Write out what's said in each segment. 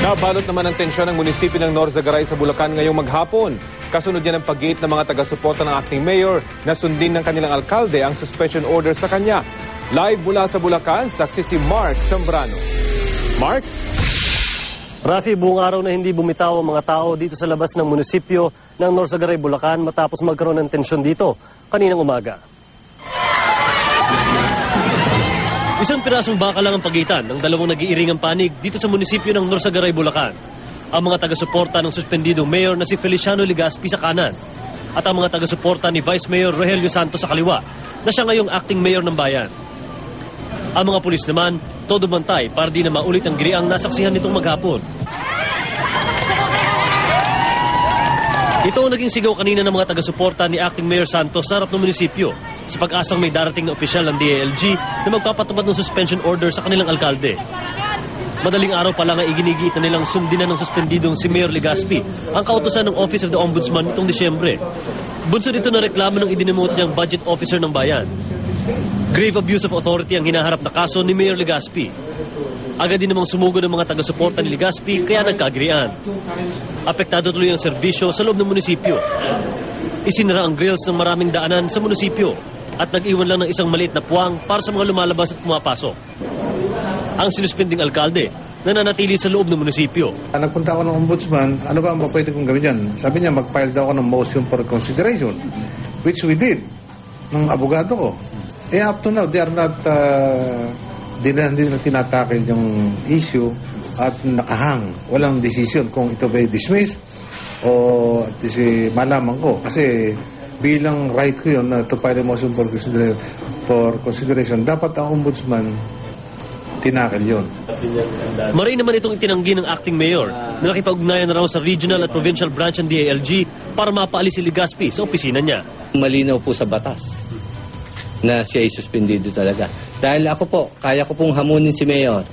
Nabalot naman ang tensyon ng munisipyo ng Norzagaray sa Bulacan ngayong maghapon. Kasunod yan ng pag-gate ng mga taga-suporta ng acting mayor na sundin ng kanilang alkalde ang suspension order sa kanya. Live mula sa Bulacan, saksi si Mark Zambrano. Mark? Rafi, buong araw na hindi bumitaw ang mga tao dito sa labas ng munisipyo ng Norzagaray, Bulacan matapos magkaroon ng tensyon dito kaninang umaga. Isang pirasong baka lang ang pagitan ng dalawang nag-iiringang panig dito sa munisipyo ng Norzagaray, Bulacan. Ang mga taga-suporta ng suspendidong mayor na si Feliciano Legaspi sa kanan at ang mga taga-suporta ni Vice Mayor Rogelio Santos sa kaliwa na siya ngayong acting mayor ng bayan. Ang mga pulis naman, todo bantay para di na maulit ang giriang nasaksihan nitong maghapon. Ito ang naging sigaw kanina ng mga taga-suporta ni acting Mayor Santos sa harap ng munisipyo sa pag-asang may darating na opisyal ng DILG na magpapatupad ng suspension order sa kanilang alkalde. Madaling araw pa lang ay iginigiit na nilang sundinan ng suspendidong si Mayor Legaspi ang kautusan ng Office of the Ombudsman nitong Disyembre. Bunsod ito na reklamo ng idinimot niyang budget officer ng bayan. Grave abuse of authority ang hinaharap na kaso ni Mayor Legaspi. Agad din namang sumugod ng mga taga-suporta ni Legaspi kaya nagkagirian. Apektado tuloy ang serbisyo sa loob ng munisipyo. Isinara ang grills ng maraming daanan sa munisipyo at nag-iwan lang ng isang maliit na puwang para sa mga lumalabas at pumapasok. Ang sinuspending alkalde nananatili sa loob ng munisipyo. Nagpunta ako ng ombudsman, ano ba ang pwede kong gawin yan? Sabi niya, mag-file daw ako ng motion for consideration, which we did, ng abogado ko. Up to now, they are not, hindi na tinatakil yung issue at nakahang. Walang decision kung ito ba dismiss o malaman ko. Kasi bilang right ko yun to file a motion for consideration, dapat ang ombudsman tinakil yun. Maray naman itong itinanggi ng acting mayor na nakipag-ugnayan na raw sa regional at provincial branch ng DILG para mapaalis si Legaspi sa opisina niya. Malinaw po sa batas na siya ay suspendido talaga. Dahil ako po, kaya ko pong hamunin si mayor.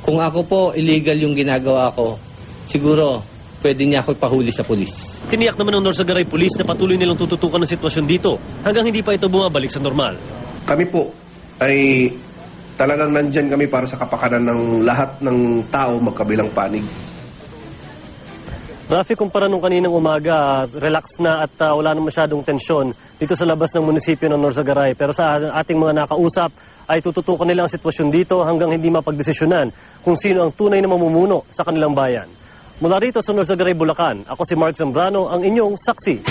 Kung ako po illegal yung ginagawa ko, siguro pwede niya ako ipahuli sa pulis. Tiniyak naman ng Norzagaray Police na patuloy nilang tututukan ng sitwasyon dito hanggang hindi pa ito bumabalik sa normal. Kami po ay talagang nandyan kami para sa kapakanan ng lahat ng tao magkabilang panig. Rafi, kumpara nung kaninang umaga, relax na at wala na masyadong tensyon dito sa labas ng munisipyo ng Norzagaray. Pero sa ating mga nakausap ay tututukan nila ang sitwasyon dito hanggang hindi mapagdesisyonan kung sino ang tunay na mamumuno sa kanilang bayan. Mula rito sa Norzagaray, Bulacan, ako si Mark Zambrano, ang inyong saksi.